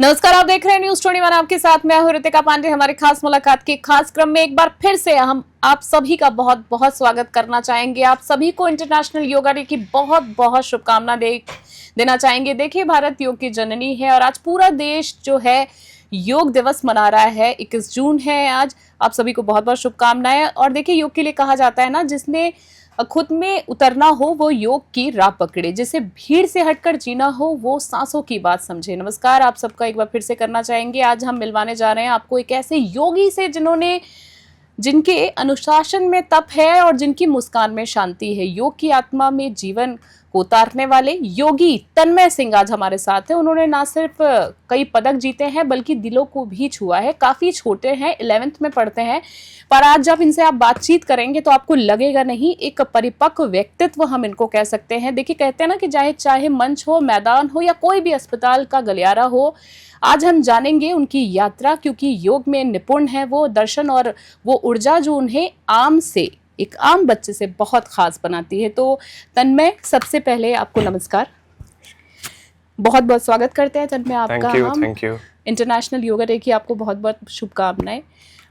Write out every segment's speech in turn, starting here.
नमस्कार, आप देख रहे हैं न्यूज 21। आपके साथ मैं हूं रितिका पांडे। हमारे खास मुलाकात के खास क्रम में एक बार फिर से हम आप सभी का बहुत बहुत स्वागत करना चाहेंगे। आप सभी को इंटरनेशनल योगा डे की बहुत बहुत शुभकामना देना चाहेंगे। देखिए, भारत योग की जननी है और आज पूरा देश जो है योग दिवस मना रहा है। 21 जून है आज। आप सभी को बहुत बहुत शुभकामनाएं। और देखिए, योग के लिए कहा जाता है ना, जिसने खुद में उतरना हो वो योग की राह पकड़े, जिसे भीड़ से हटकर जीना हो वो सांसों की बात समझे। नमस्कार, आप सबका एक बार फिर से करना चाहेंगे। आज हम मिलवाने जा रहे हैं आपको एक ऐसे योगी से जिनके अनुशासन में तप है और जिनकी मुस्कान में शांति है। योग की आत्मा में जीवन को उतारने वाले योगी तन्मय सिंह आज हमारे साथ हैं। उन्होंने ना सिर्फ कई पदक जीते हैं बल्कि दिलों को भी छुआ है। काफी छोटे हैं, 11th में पढ़ते हैं, पर आज जब इनसे आप बातचीत करेंगे तो आपको लगेगा नहीं, एक परिपक्व व्यक्तित्व हम इनको कह सकते हैं। देखिए, कहते हैं ना कि चाहे मंच हो, मैदान हो या कोई भी अस्पताल का गलियारा हो, आज हम जानेंगे उनकी यात्रा, क्योंकि योग में निपुण है वो दर्शन और वो ऊर्जा जो उन्हें एक आम बच्चे से बहुत खास बनाती है। तो तन्मय, सबसे पहले आपको नमस्कार, बहुत बहुत स्वागत करते हैं तन्मय आपका। Thank you. International yoga day की आपको बहुत बहुत शुभकामनाएं।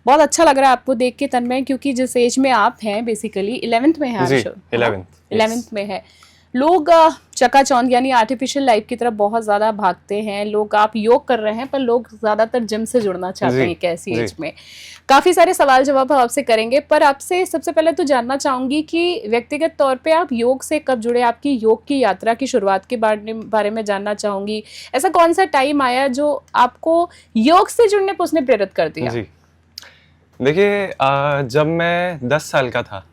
बहुत अच्छा लग रहा है आपको देख के तन्मय, क्योंकि जिस एज में आप हैं, बेसिकली 11th में है। 11th में है। लोग चकाचौंध यानी आर्टिफिशियल लाइफ की तरफ बहुत ज्यादा भागते हैं लोग। आप योग कर रहे हैं, पर लोग ज्यादातर जिम से जुड़ना चाहते हैं कैसी एज में। काफी सारे सवाल जवाब हम आपसे करेंगे, पर आपसे सबसे पहले तो जानना चाहूंगी कि व्यक्तिगत तौर पे आप योग से कब जुड़े, आपकी योग की यात्रा की शुरुआत के बारे में जानना चाहूंगी। ऐसा कौन सा टाइम आया जो आपको योग से जुड़ने पर उसने प्रेरित कर दिया? जी, देखिए, जब मैं 10 साल का था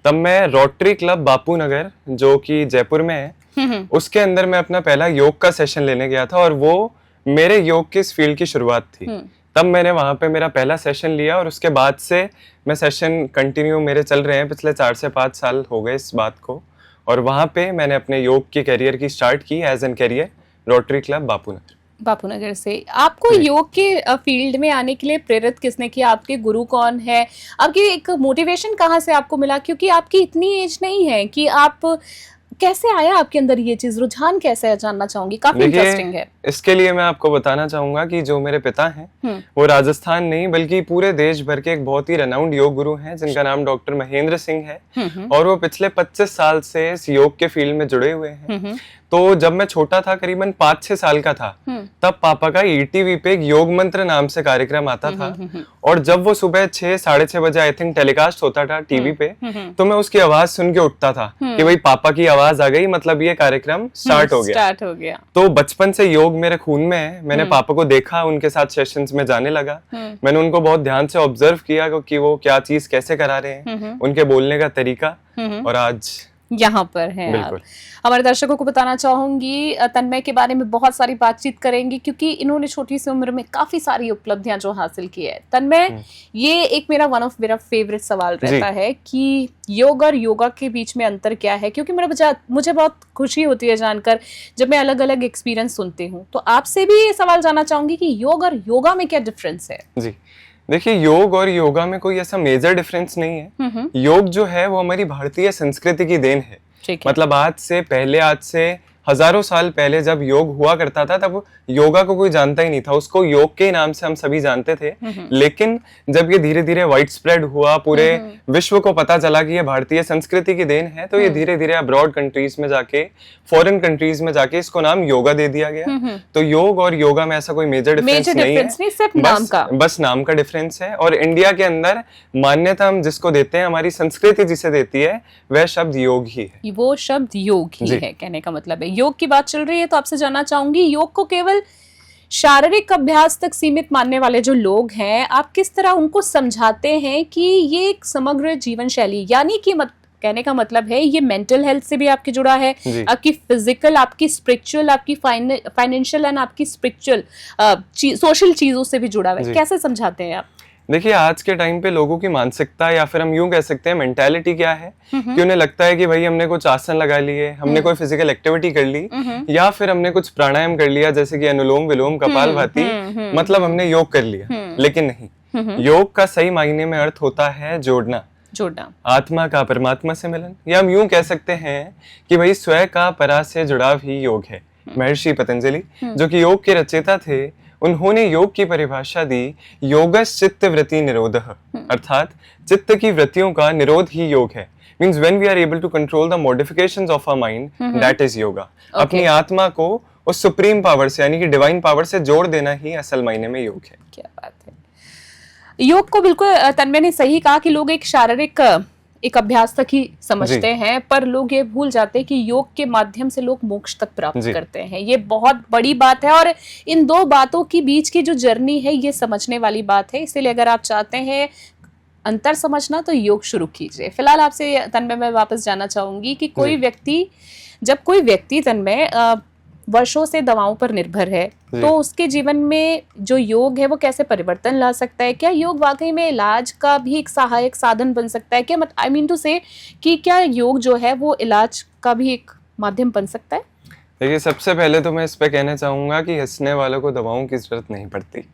तब मैं रोटरी क्लब बापू नगर, जो कि जयपुर में है, उसके अंदर मैं अपना पहला योग का सेशन लेने गया था और वो मेरे योग के इस फील्ड की शुरुआत थी। तब मैंने वहां पे मेरा पहला सेशन लिया और उसके बाद से मैं सेशन कंटिन्यू मेरे चल रहे हैं। पिछले 4 से 5 साल हो गए इस बात को। और वहां पे मैंने अपने योग की करियर की स्टार्ट की as an career rotary club Bapu Nagar से। आपको योग के फील्ड में आने के लिए प्रेरित किसने किया? आपके गुरु कौन है? आपकी एक मोटिवेशन कहाँ से आपको मिला? क्योंकि आपकी इतनी एज नहीं है कि आप कैसे आया आपके अंदर ये चीज, रुझान कैसे है, जानना चाहूंगी। काफी इंटरेस्टिंग है। इसके लिए मैं आपको बताना चाहूंगा कि जो मेरे पिता हैं वो राजस्थान नहीं बल्कि पूरे देश भर के एक बहुत ही रेनाउंड योग गुरु हैं, जिनका नाम डॉक्टर महेंद्र सिंह है। और वो पिछले 25 साल से इस योग के फील्ड में जुड़े हुए हैं। तो जब मैं छोटा था, करीबन 5-6 साल का था, तब पापा का ईटीवी पे एक योग मंत्र नाम से कार्यक्रम आता था। और जब वो सुबह 6-6:30 बजे आई थिंक टेलीकास्ट होता था टीवी पे, तो मैं उसकी आवाज सुन के उठता था कि भाई पापा की आवाज आ गई, मतलब ये कार्यक्रम स्टार्ट हो गया। तो बचपन से योग मेरे खून में है। मैंने पापा को देखा, उनके साथ सेशंस में जाने लगा। मैंने उनको बहुत ध्यान से ऑब्जर्व किया कि वो क्या चीज कैसे करा रहे हैं, उनके बोलने का तरीका, और आज यहाँ पर हैं आप। हमारे दर्शकों को बताना चाहूंगी, तन्मय के बारे में बहुत सारी बातचीत करेंगे, क्योंकि इन्होंने छोटी सी उम्र में काफी सारी उपलब्धियां जो हासिल की है। तन्मय, ये एक मेरा फेवरेट सवाल रहता है कि योग और योगा के बीच में अंतर क्या है, क्योंकि मुझे बहुत खुशी होती है जानकर जब मैं अलग अलग एक्सपीरियंस सुनती हूँ। तो आपसे भी ये सवाल जानना चाहूंगी कि योग और योगा में क्या डिफरेंस है? जी, देखिए, योग और योगा में कोई ऐसा मेजर डिफरेंस नहीं है। योग जो है वो हमारी भारतीय संस्कृति की देन है। मतलब आज से हजारों साल पहले जब योग हुआ करता था, तब योगा को कोई जानता ही नहीं था। उसको योग के नाम से हम सभी जानते थे। लेकिन जब ये धीरे धीरे वाइड स्प्रेड हुआ, पूरे विश्व को पता चला कि ये भारतीय संस्कृति की देन है, तो ये धीरे धीरे अब्रॉड कंट्रीज में जाके, फॉरेन कंट्रीज में जाके इसको नाम योगा दे दिया गया। तो योग और योगा में ऐसा कोई मेजर डिफरेंस नहीं है, बस नाम का डिफरेंस है। और इंडिया के अंदर मान्यता हम जिसको देते हैं, हमारी संस्कृति जिसे देती है, वह शब्द योग ही है। वो शब्द योग ही है, कहने का मतलब है। योग की बात चल रही है तो आपसे जानना चाहूंगी, योग को केवल शारीरिक अभ्यास तक सीमित मानने वाले जो लोग हैं, आप किस तरह उनको समझाते हैं कि ये एक समग्र जीवन शैली, यानी कि कहने का मतलब है ये मेंटल हेल्थ से भी आपके जुड़ा है, आपकी फिजिकल, आपकी स्पिरिचुअल, आपकी फाइनेंशियल एंड आपकी स्पिरिचुअल सोशल चीजों से भी जुड़ा है। कैसे समझाते हैं आप? देखिए, आज के टाइम पे लोगों की मानसिकता, या फिर हम यूं कह सकते हैं मेंटालिटी क्या है, कि उन्हें लगता है कि भाई हमने कुछ आसन लगा लिए, हमने कोई फिजिकल एक्टिविटी कर ली, या फिर हमने कुछ प्राणायाम कर लिया, जैसे कि अनुलोम विलोम कपालभाति, मतलब हमने योग कर लिया। लेकिन नहीं, योग का सही मायने में अर्थ होता है जोड़ना, आत्मा का परमात्मा से मिलन, या हम यूं कह सकते हैं कि भाई स्वयं का परा से जुड़ाव ही योग है। महर्षि पतंजलि, जो कि योग के रचयिता थे, उन्होंने योग की परिभाषा दी योगस् चित्त वृत्ति निरोधः, अर्थात चित्त की वृत्तियों का निरोध ही योग है। Means when we are able to control the modifications of our mind, that is yoga. अपनी आत्मा को उस सुप्रीम पावर से यानी कि डिवाइन पावर से जोड़ देना ही असल मायने में योग है। क्या बात है। योग को बिल्कुल तन्मय ने सही कहा कि लोग एक शारीरिक एक अभ्यास तक ही समझते हैं, पर लोग ये भूल जाते हैं कि योग के माध्यम से लोग मोक्ष तक प्राप्त करते हैं। ये बहुत बड़ी बात है और इन दो बातों के बीच की जो जर्नी है ये समझने वाली बात है। इसलिए अगर आप चाहते हैं अंतर समझना तो योग शुरू कीजिए। फिलहाल आपसे तन्मय मैं वापस जाना चाहूंगी कि जब कोई व्यक्ति तन्मय वर्षों से दवाओं पर निर्भर है तो उसके जीवन में जो योग है वो कैसे परिवर्तन ला सकता है? क्या योग वाकई में इलाज का भी एक सहायक साधन बन सकता है? क्या आई मीन टू से कि क्या योग जो है वो इलाज का भी एक माध्यम बन सकता है? देखिए, सबसे पहले तो मैं इस पे कहना चाहूंगा कि हंसने वालों को दवाओं की जरूरत नहीं पड़ती,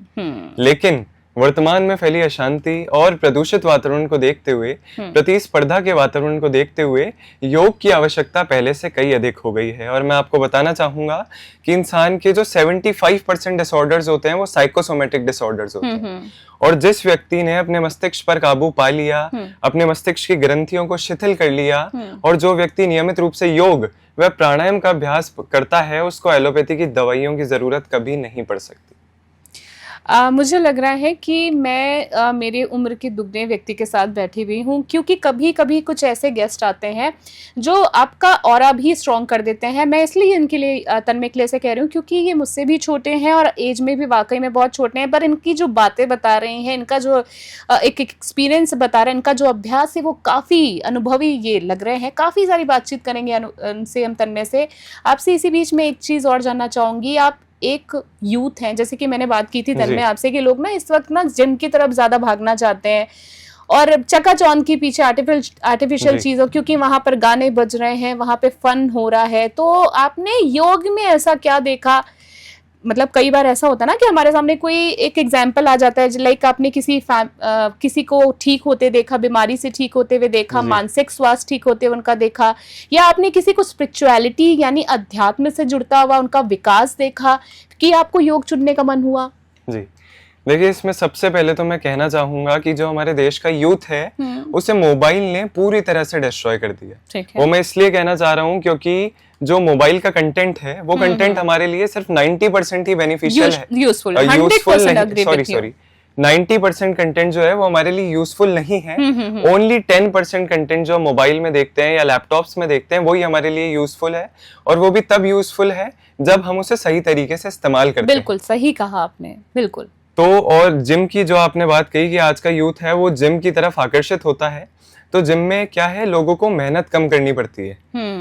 लेकिन वर्तमान में फैली अशांति और प्रदूषित वातावरण को देखते हुए, प्रतिस्पर्धा के वातावरण को देखते हुए योग की आवश्यकता पहले से कई अधिक हो गई है। और मैं आपको बताना चाहूंगा कि इंसान के जो 75% डिसऑर्डर्स होते हैं वो साइकोसोमेटिक डिसऑर्डर्स होते हैं। और जिस व्यक्ति ने अपने मस्तिष्क पर काबू पा लिया, अपने मस्तिष्क की ग्रंथियों को शिथिल कर लिया, और जो व्यक्ति नियमित रूप से योग व प्राणायाम का अभ्यास करता है, उसको एलोपैथी की दवाइयों की जरूरत कभी नहीं पड़ सकती। मुझे लग रहा है कि मैं मेरे उम्र के दुगने व्यक्ति के साथ बैठी हुई हूँ, क्योंकि कभी कभी कुछ ऐसे गेस्ट आते हैं जो आपका ऑरा भी स्ट्रॉन्ग कर देते हैं। मैं इसलिए इनके लिए तन्मय के लिए से कह रही हूँ क्योंकि ये मुझसे भी छोटे हैं और एज में भी वाकई में बहुत छोटे हैं, पर इनकी जो बातें बता रहे हैं, इनका जो एक एक्सपीरियंस बता रहे हैं, इनका जो अभ्यास है वो काफ़ी अनुभवी ये लग रहे हैं। काफ़ी सारी बातचीत करेंगे उनसे हम तन्मय से। आपसे इसी बीच में एक चीज़ और जानना चाहूँगी। आप एक यूथ हैं, जैसे कि मैंने बात की थी तन्मय आपसे, कि लोग ना इस वक्त ना जिम की तरफ ज्यादा भागना चाहते हैं और चकाचौंध के पीछे आर्टिफिशियल चीजों, क्योंकि वहां पर गाने बज रहे हैं, वहां पे फन हो रहा है। तो आपने योग में ऐसा क्या देखा? मतलब कई बार ऐसा होता है ना कि हमारे सामने कोई एक एग्जाम्पल आ जाता है, लाइक आपने किसी को ठीक होते देखा, बीमारी से ठीक होते हुए देखा, मानसिक स्वास्थ्य ठीक होते हुए उनका देखा, या आपने किसी को स्पिरिचुअलिटी यानी अध्यात्म से जुड़ता हुआ उनका विकास देखा कि आपको योग चुनने का मन हुआ? जी, देखिए, इसमें सबसे पहले तो मैं कहना चाहूंगा कि जो हमारे देश का यूथ है उसे मोबाइल ने पूरी तरह से डिस्ट्रॉय कर दिया। वो मैं इसलिए कहना चाह रहा हूँ क्योंकि जो मोबाइल का कंटेंट है वो कंटेंट हमारे लिए सिर्फ 90% ही बेनिफिशियल है, यूजफुल सॉरी 90% कंटेंट जो है वो हमारे लिए यूजफुल नहीं है। ओनली 10% कंटेंट जो मोबाइल में देखते हैं या लैपटॉप्स में देखते हैं वही हमारे लिए यूजफुल है, और वो भी तब यूजफुल है जब हम उसे सही तरीके से इस्तेमाल करते हैं। बिल्कुल सही कहा आपने, बिल्कुल। तो और जिम की जो आपने बात कही कि आज का यूथ है वो जिम की तरफ आकर्षित होता है, तो जिम में क्या है, लोगों को मेहनत कम करनी पड़ती है।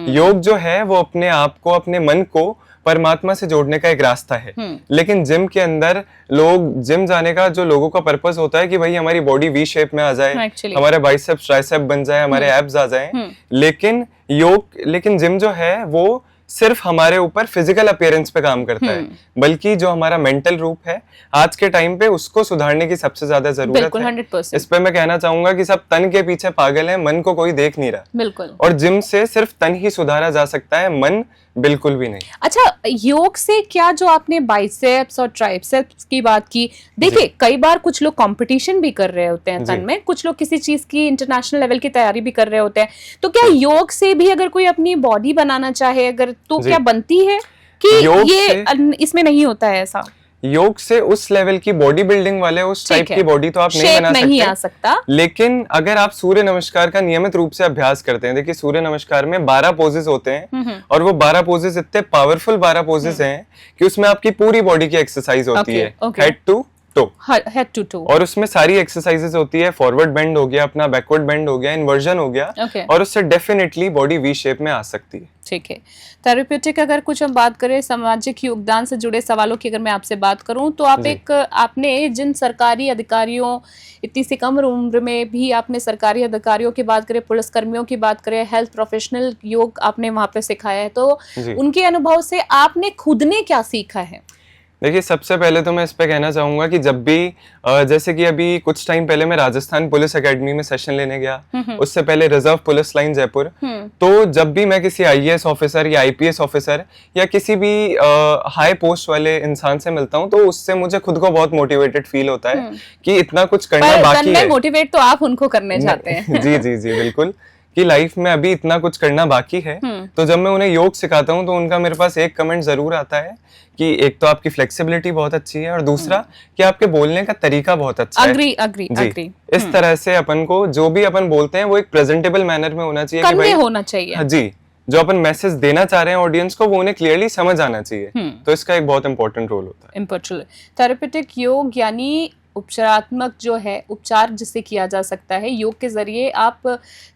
योग जो है वो अपने आप को, अपने मन को परमात्मा से जोड़ने का एक रास्ता है। लेकिन जिम के अंदर जिम जाने का जो लोगों का पर्पस होता है कि भाई हमारी बॉडी वी शेप में आ जाए, हमारे बाइसेप्स ट्राइसेप बन जाए, हमारे एब्स आ जाए। लेकिन जिम जो है वो सिर्फ हमारे ऊपर फिजिकल अपीयरेंस पे काम करता है, बल्कि जो हमारा मेंटल रूप है आज के टाइम पे उसको सुधारने की सबसे ज्यादा जरूरत है। 100%। इस पे मैं कहना चाहूंगा कि सब तन के पीछे पागल है, मन को कोई देख नहीं रहा। बिल्कुल। और जिम से सिर्फ तन ही सुधारा जा सकता है, मन बिल्कुल भी नहीं। अच्छा, योग से क्या, जो आपने बाइसेप्स और ट्राइसेप्स की बात की, देखिए कई बार कुछ लोग कंपटीशन भी कर रहे होते हैं तन में, कुछ लोग किसी चीज की इंटरनेशनल लेवल की तैयारी भी कर रहे होते हैं, तो क्या योग से भी अगर कोई अपनी बॉडी बनाना चाहे अगर, तो क्या बनती है कि ये इसमें नहीं होता है ऐसा? योग से उस लेवल की बॉडी बिल्डिंग वाले उस टाइप की बॉडी तो आप नहीं बना सकते, लेकिन अगर आप सूर्य नमस्कार का नियमित रूप से अभ्यास करते हैं, देखिए सूर्य नमस्कार में 12 पोजेस होते हैं, और वो 12 पोजेस इतने पावरफुल 12 पोजेस हैं कि उसमें आपकी पूरी बॉडी की एक्सरसाइज होती है, हेड टू टो, और उसमें सारी एक्सरसाइजेस होती है। फॉरवर्ड बेंड हो गया, अपना बैकवर्ड बेंड हो गया, इन्वर्जन हो गया, और उससे डेफिनेटली बॉडी वी शेप में आ सकती है। ठीक है। थेरेप्यूटिक अगर कुछ हम बात करें, सामाजिक योगदान से जुड़े सवालों की अगर मैं आपसे बात करूं, तो आपने जिन सरकारी अधिकारियों, इतनी सी कम उम्र में भी आपने सरकारी अधिकारियों की बात करें, पुलिसकर्मियों की बात करें, हेल्थ प्रोफेशनल योग आपने वहां पे सिखाया है, तो उनके अनुभव से आपने खुद ने क्या सीखा है? देखिए, सबसे पहले तो मैं इस पे कहना चाहूंगा कि जब भी जैसे कि अभी कुछ टाइम पहले मैं राजस्थान पुलिस एकेडमी में सेशन लेने गया, उससे पहले रिजर्व पुलिस लाइन जयपुर। तो जब भी मैं किसी आईएएस ऑफिसर या आईपीएस ऑफिसर या किसी भी हाई पोस्ट वाले इंसान से मिलता हूँ, तो उससे मुझे खुद को बहुत मोटिवेटेड फील होता है कि इतना कुछ करना बाकी है। मोटिवेट तो आप उनको करने चाहते हैं। जी जी जी, बिल्कुल, कि लाइफ में अभी इतना कुछ करना बाकी है। तो जब मैं उन्हें योग सिखाता हूँ तो उनका मेरे पास एक कमेंट जरूर आता है कि एक तो आपकी फ्लेक्सिबिलिटी बहुत अच्छी है और दूसरा कि आपके बोलने का तरीका बहुत अच्छा है। अग्री। इस तरह से अपन को जो भी अपन बोलते हैं वो एक प्रेजेंटेबल मैनर में होना चाहिए, कि भाई होना चाहिए। हाँ जी, जो अपन मैसेज देना चाह रहे हैं ऑडियंस को वो उन्हें क्लियरली समझ आना चाहिए। तो इसका एक बहुत इंपॉर्टेंट रोल होता है। थेरेपेटिक योग यानी उपचारात्मक जो है, उपचार जिससे किया जा सकता है, योग के जरिए आप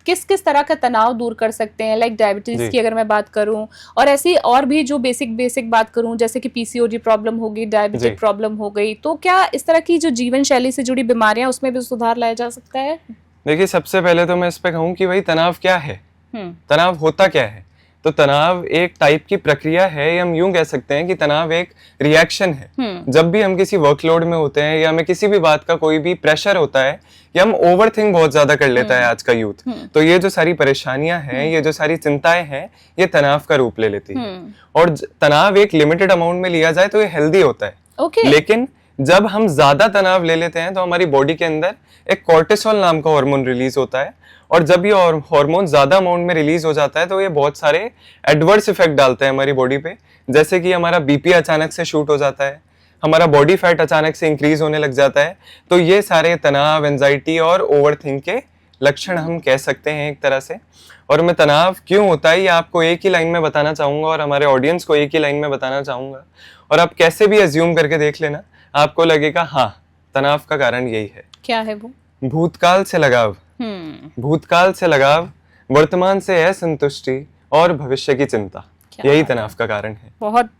किस किस तरह का तनाव दूर कर सकते हैं। लाइक डायबिटीज की अगर मैं बात करूं, और ऐसी और भी जो बेसिक बात करूं, जैसे कि पीसीओडी प्रॉब्लम होगी, डायबिटिक प्रॉब्लम हो गई, तो क्या इस तरह की जो जीवन शैली से जुड़ी बीमारियां उसमें भी सुधार लाया जा सकता है? देखिए, सबसे पहले तो मैं इस पे कहूँ कि भाई तनाव क्या है, तनाव होता क्या है। तो तनाव एक टाइप की प्रक्रिया है, या हम यूं कह सकते हैं कि तनाव एक रिएक्शन है। जब भी हम किसी वर्कलोड में होते हैं या हमें किसी भी बात का कोई भी प्रेशर होता है, या हम ओवरथिंक बहुत ज्यादा कर लेता है आज का यूथ, तो ये जो सारी परेशानियां हैं, ये जो सारी चिंताएं हैं, ये तनाव का रूप ले लेती है। और तनाव एक लिमिटेड अमाउंट में लिया जाए तो ये हेल्दी होता है। लेकिन जब हम ज्यादा तनाव ले लेते हैं तो हमारी बॉडी के अंदर एक कॉर्टिसोल नाम का हार्मोन रिलीज होता है, और जब ये हार्मोन ज्यादा अमाउंट में रिलीज हो जाता है तो ये बहुत सारे एडवर्स इफेक्ट डालते हैं हमारी बॉडी पे। जैसे कि हमारा बीपी अचानक से शूट हो जाता है, हमारा बॉडी फैट अचानक से इंक्रीज होने लग जाता है। तो ये सारे तनाव, एंजाइटी और ओवरथिंक के लक्षण हम कह सकते हैं एक तरह से। और मैं तनाव क्यों होता है ये आपको एक ही लाइन में बताना चाहूंगा, और हमारे ऑडियंस को एक ही लाइन में बताना चाहूंगा, और आप कैसे भी एज्यूम करके देख लेना, आपको लगेगा हाँ तनाव का कारण यही है। क्या है वो? भूतकाल से लगाव। भूतकाल से लगाव, वर्तमान से असंतुष्टि और भविष्य की चिंता, यही तनाव का कारण है। बहुत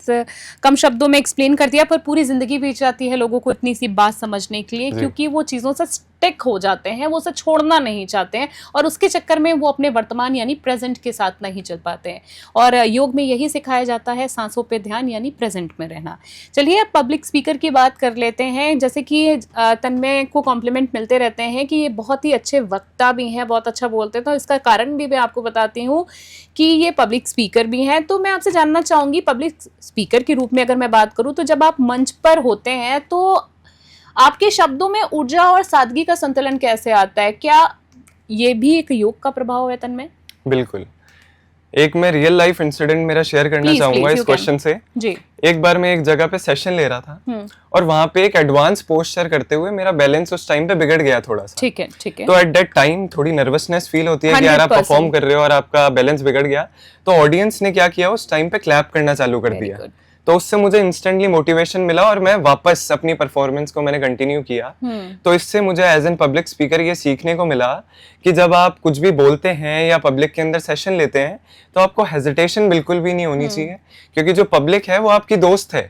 कम शब्दों में एक्सप्लेन कर दिया, पर पूरी जिंदगी बीत जाती है लोगों को इतनी सी बात समझने के लिए, क्योंकि वो चीजों से स्टिक हो जाते हैं, वो उसे छोड़ना नहीं चाहते हैं, और उसके चक्कर में वो अपने वर्तमान यानी प्रेजेंट के साथ नहीं चल पाते हैं। और योग में यही सिखाया जाता है, सांसों पे ध्यान यानी प्रेजेंट में रहना। चलिए अब पब्लिक स्पीकर की बात कर लेते हैं। जैसे कि तन्मय को कॉम्प्लीमेंट मिलते रहते हैं कि ये बहुत ही अच्छे वक्ता भी हैं, बहुत अच्छा बोलते हैं। तो इसका कारण भी मैं आपको बताती हूँ कि ये पब्लिक स्पीकर भी हैं। तो मैं आपसे जानना चाहूंगी, पब्लिक स्पीकर के रूप में अगर मैं बात करूँ, तो जब आप मंच पर होते हैं तो आपके शब्दों में ऊर्जा और सादगी का संतुलन कैसे आता है? क्या ये भी एक योग का प्रभाव है तन्मय? बिल्कुल। एक मैं रियल लाइफ इंसिडेंट मेरा शेयर करना चाहूंगा इस क्वेश्चन से जी। एक बार मैं एक जगह पे सेशन ले रहा था, और वहां पे एक एडवांस पोस्चर करते हुए मेरा बैलेंस उस टाइम पे बिगड़ गया थोड़ा सा। ठीक है। तो एट दैट टाइम थोड़ी नर्वसनेस फील होती है कि यार आप परफॉर्म कर रहे हो और आपका बैलेंस बिगड़ गया। तो ऑडियंस ने क्या किया, उस टाइम पे क्लैप करना चालू कर दिया। तो उससे मुझे इंस्टेंटली मोटिवेशन मिला, और मैं वापस अपनी परफॉर्मेंस को मैंने कंटिन्यू किया। तो इससे मुझे एज एन पब्लिक स्पीकर ये सीखने को मिला कि जब आप कुछ भी बोलते हैं या पब्लिक के अंदर सेशन लेते हैं, तो आपको हेजिटेशन बिल्कुल भी नहीं होनी चाहिए, क्योंकि जो पब्लिक है वो आपकी दोस्त है।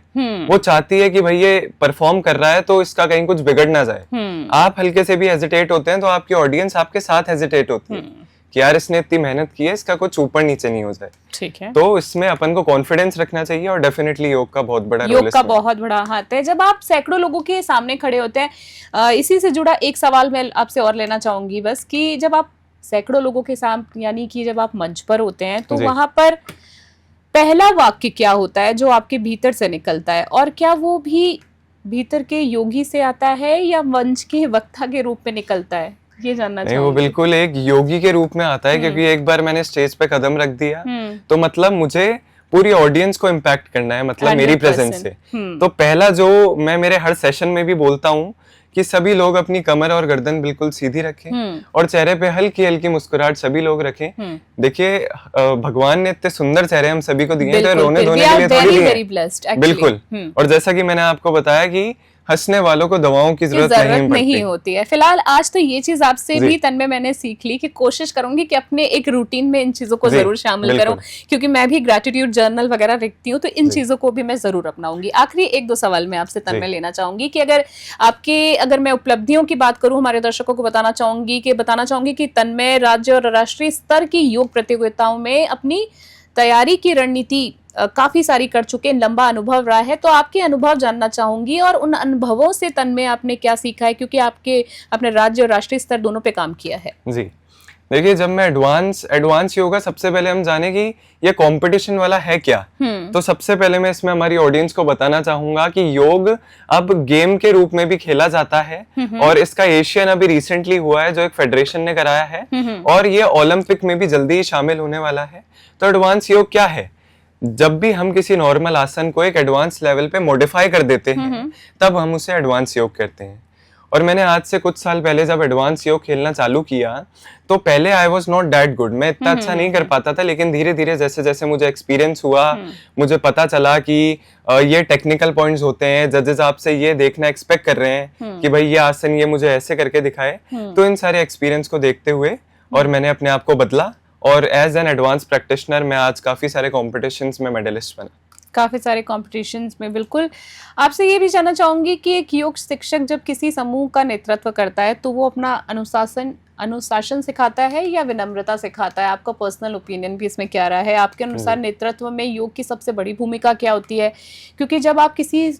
वो चाहती है कि भाई ये परफॉर्म कर रहा है तो इसका कहीं कुछ बिगड़ ना जाए। आप हल्के से भी हेजिटेट होते हैं तो आपकी ऑडियंस आपके साथ हेजिटेट होती है कि यार इसने इतनी मेहनत की है, इसका कुछ ऊपर नीचे नहीं हो जाए। ठीक है। तो इसमें अपन को कॉन्फिडेंस रखना चाहिए, और डेफिनेटली योग का बहुत बड़ा योग का बहुत बड़ा हाथ है। जब आप सैकड़ों लोगों के सामने खड़े होते हैं, इसी से जुड़ा एक सवाल मैं आपसे और लेना चाहूंगी बस, कि जब आप सैकड़ों लोगों के सामने यानी कि जब आप मंच पर होते हैं, तो वहां पर पहला वाक्य क्या होता है जो आपके भीतर से निकलता है, और क्या वो भी भीतर के योगी से आता है या मंच के वक्ता के रूप में निकलता है? ये जानना नहीं, वो बिल्कुल एक योगी के रूप में आता है, क्योंकि एक बार मैंने स्टेज पे कदम रख दिया तो मतलब मुझे पूरी ऑडियंस को इम्पैक्ट करना है, मतलब मेरी प्रेजेंस से। तो पहला जो मैं मेरे हर सेशन में भी बोलता हूँ कि सभी लोग अपनी कमर और गर्दन बिल्कुल सीधी रखें, और चेहरे पे हल्की हल्की मुस्कुराहट सभी लोग रखें। देखिए, भगवान ने इतने सुंदर चेहरे हम सभी को दिए हैं, तो रोने धोने के लिए थोड़ी दिए। बिल्कुल। और जैसा कि मैंने आपको बताया कि हंसने वालों को दवाओं की जरूरत नहीं होती है। फिलहाल आज तो ये चीज आपसे भी तन्मय मैंने सीख ली कि कोशिश करूंगी कि अपने एक रूटीन में इन चीजों को जरूर शामिल करूं, क्योंकि मैं भी ग्रेटिट्यूड जर्नल वगैरह लिखती हूँ, तो इन चीजों को भी मैं जरूर अपनाऊंगी। आखिरी एक दो सवाल मैं आपसे तन्मय लेना चाहूंगी कि अगर मैं उपलब्धियों की बात करूं, हमारे दर्शकों को बताना चाहूंगी कि तन्मय राज्य और राष्ट्रीय स्तर की योग प्रतियोगिताओं में अपनी तैयारी की रणनीति काफी सारी कर चुके हैं, लंबा अनुभव रहा है, तो आपके अनुभव जानना चाहूंगी और उन अनुभवों से तन्मय आपने क्या सीखा है, क्योंकि आपके अपने राज्य और राष्ट्रीय स्तर दोनों पे काम किया है। जी देखिए, जब मैं एडवांस योगा, सबसे पहले हम जाने कि ये कंपटीशन वाला है क्या। तो सबसे पहले मैं इसमें हमारी ऑडियंस को बताना चाहूंगा कि योग अब गेम के रूप में भी खेला जाता है और इसका एशियन अभी रिसेंटली हुआ है जो एक फेडरेशन ने कराया है और ये ओलंपिक में भी जल्दी ही शामिल होने वाला है। तो एडवांस योग क्या है? जब भी हम किसी नॉर्मल आसन को एक एडवांस लेवल पे मॉडिफाई कर देते हैं तब हम उसे एडवांस योग कहते हैं। और मैंने आज से कुछ साल पहले जब एडवांस योग खेलना चालू किया तो पहले I was not that good, मैं इतना अच्छा नहीं कर पाता था, लेकिन धीरे धीरे जैसे जैसे मुझे एक्सपीरियंस हुआ मुझे पता चला कि ये टेक्निकल पॉइंट्स होते हैं, जजेस आपसे ये देखना एक्सपेक्ट कर रहे हैं कि भाई ये आसन ये मुझे ऐसे करके दिखाए। तो इन सारे एक्सपीरियंस को देखते हुए और मैंने अपने आप को बदला और एज एन एडवांस प्रैक्टिशनर मैं आज काफी सारे कॉम्पिटिशन्स में मेडलिस्ट बना। काफी सारे कॉम्पिटिशन्स में, बिल्कुल। आपसे ये भी जानना चाहूंगी कि एक योग शिक्षक जब किसी समूह का नेतृत्व करता है तो वो अपना अनुशासन सिखाता है या विनम्रता सिखाता है? आपका पर्सनल ओपिनियन भी इसमें क्या रहा है? आपके अनुसार नेतृत्व में योग की सबसे बड़ी भूमिका क्या होती है? क्योंकि जब आप किसी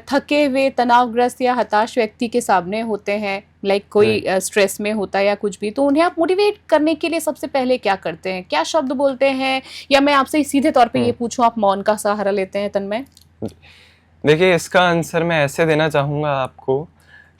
थके हुए, तनावग्रस्त या हताश व्यक्ति के सामने होते हैं, लाइक कोई स्ट्रेस में होता है या कुछ भी, तो उन्हें आप मोटिवेट करने के लिए सबसे पहले क्या करते हैं? क्या शब्द बोलते हैं? या मैं आपसे सीधे तौर पे ये पूछूं, आप मौन का सहारा लेते हैं तन्मय? देखिए, इसका आंसर मैं ऐसे देना चाहूंगा आपको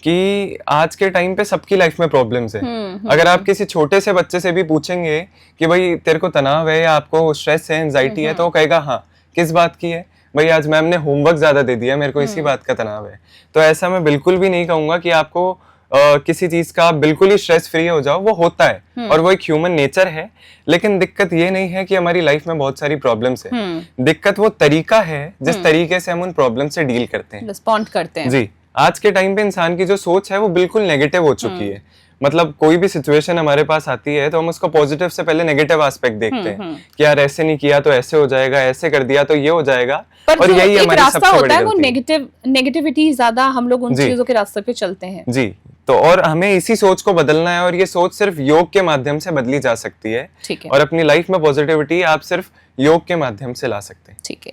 कि आज के टाइम पे सबकी लाइफ में प्रॉब्लम्स है। अगर आप किसी छोटे से बच्चे से भी पूछेंगे कि भाई तेरे को तनाव है या आपको स्ट्रेस है, एंजाइटी है, तो वो कहेगा हाँ। किस बात की है? भाई आज मैम ने होमवर्क ज्यादा दे दिया, मेरे को इसी बात का तनाव है। तो ऐसा मैं बिल्कुल भी नहीं कहूंगा कि आपको किसी चीज का बिल्कुल ही स्ट्रेस फ्री हो जाओ, वो होता है और वो एक ह्यूमन नेचर है। लेकिन दिक्कत ये नहीं है कि हमारी लाइफ में बहुत सारी प्रॉब्लम्स है, दिक्कत वो तरीका है जिस तरीके से हम उन प्रॉब्लम से डील करते हैं, रिस्पॉन्ड करते हैं। जी, आज के टाइम पे इंसान की जो सोच है वो बिल्कुल नेगेटिव हो चुकी है। मतलब कोई भी सिचुएशन हमारे पास आती है तो हम उसको पॉजिटिव से पहले नेगेटिव एस्पेक्ट देखते हैं कि यार ऐसे नहीं किया तो ऐसे हो जाएगा, ऐसे कर दिया तो ये हो जाएगा। और यही हमारी सबसे बड़ी गलती है, वो नेगेटिविटी ज्यादा हम लोग उन चीजों के रास्ते पे चलते हैं। जी, तो और हमें इसी सोच को बदलना है और ये सोच सिर्फ योग के माध्यम से बदली जा सकती है। ठीक है। और अपनी लाइफ में पॉजिटिविटी आप सिर्फ योग के माध्यम से ला सकते हैं। ठीक है।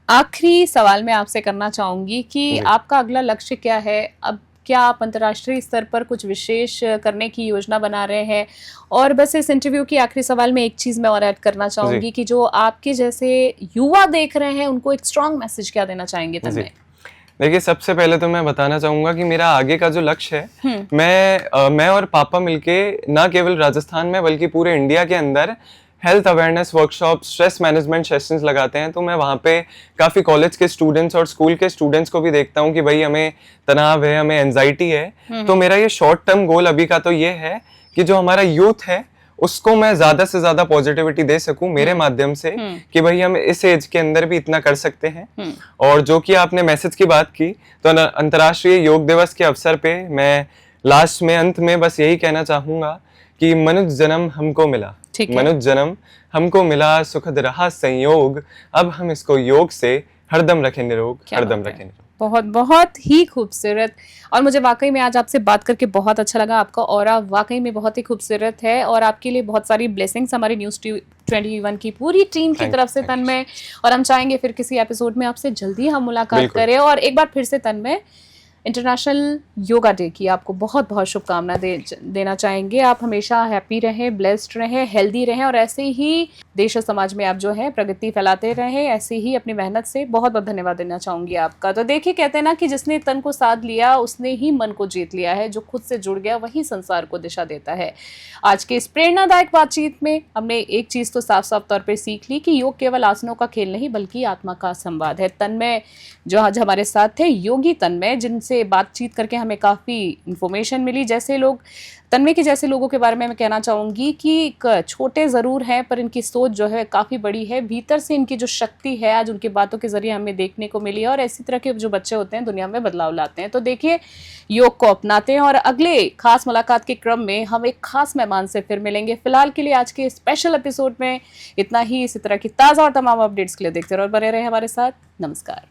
आखिरी सवाल मैं आपसे करना चाहूंगी कि आपका अगला लक्ष्य क्या है? अब क्या आप अंतर्राष्ट्रीय स्तर पर कुछ विशेष करने की योजना बना रहे हैं? और बस इस इंटरव्यू की आखिरी सवाल में एक चीज मैं और ऐड करना चाहूंगी कि जो आपके जैसे युवा देख रहे हैं उनको एक स्ट्रॉन्ग मैसेज क्या देना चाहेंगे तन्मय? देखिए, सबसे पहले तो मैं बताना चाहूंगा कि मेरा आगे का जो लक्ष्य है, मैं और पापा मिलके ना केवल राजस्थान में बल्कि पूरे इंडिया के अंदर health awareness workshop, stress management sessions लगाते हैं। तो मैं वहाँ पे काफ़ी कॉलेज के स्टूडेंट्स और स्कूल के स्टूडेंट्स को भी देखता हूँ कि भाई हमें तनाव है, हमें एंजाइटी है। तो मेरा ये शॉर्ट टर्म गोल अभी का तो ये है कि जो हमारा यूथ है उसको मैं ज्यादा से ज्यादा पॉजिटिविटी दे सकूं मेरे माध्यम से कि भाई हम इस एज के अंदर भी इतना कर सकते हैं। और जो कि आपने मैसेज की बात की, तो अंतर्राष्ट्रीय योग दिवस के अवसर पे मैं लास्ट में अंत में बस यही कहना चाहूंगा कि मनुष्य जन्म हमको मिला, मनुष्य जन्म हमको मिला, सुखद रहा संयोग, अब हम इसको योग से हरदम रखें निरोग, हरदम रखें निरोग। बहुत बहुत ही खूबसूरत, और मुझे वाकई में आज आपसे बात करके बहुत अच्छा लगा। आपका ऑरा वाकई में बहुत ही खूबसूरत है और आपके लिए बहुत सारी ब्लेसिंग्स हमारी न्यूज़ 21 की पूरी टीम की तरफ से तन्मय। और हम चाहेंगे फिर किसी एपिसोड में आपसे जल्दी हम मुलाकात करें। और एक बार फिर से तन्मय, इंटरनेशनल योगा डे की आपको बहुत बहुत शुभकामनाएं देना चाहेंगे। आप हमेशा हैप्पी रहें, ब्लेस्ड रहें, हेल्दी रहें और ऐसे ही देश और समाज में आप जो है प्रगति फैलाते रहें। ऐसे ही अपनी मेहनत से बहुत बहुत धन्यवाद देना चाहूंगी आपका। तो देखिए, कहते हैं ना कि जिसने तन को साध लिया उसने ही मन को जीत लिया है। जो खुद से जुड़ गया वही संसार को दिशा देता है। आज के इस प्रेरणादायक बातचीत में हमने एक चीज तो साफ साफ तौर पर सीख ली कि योग केवल आसनों का खेल नहीं बल्कि आत्मा का संवाद है। तन्मय जो आज हमारे साथ थे, योगी तन्मय, जिनसे बातचीत करके हमें काफ़ी इन्फॉर्मेशन मिली। जैसे लोग, तन्मय के जैसे लोगों के बारे में मैं कहना चाहूँगी कि छोटे ज़रूर हैं पर इनकी सोच जो है काफ़ी बड़ी है। भीतर से इनकी जो शक्ति है आज उनकी बातों के ज़रिए हमें देखने को मिली है। और इसी तरह के जो बच्चे होते हैं दुनिया में बदलाव लाते हैं। तो देखिए, योग को अपनाते हैं और अगले खास मुलाकात के क्रम में हम एक खास मेहमान से फिर मिलेंगे। फिलहाल के लिए आज के स्पेशल एपिसोड में इतना ही। इसी तरह की ताज़ा और तमाम अपडेट्स के लिए देखते रहो और बने रहे हमारे साथ। नमस्कार।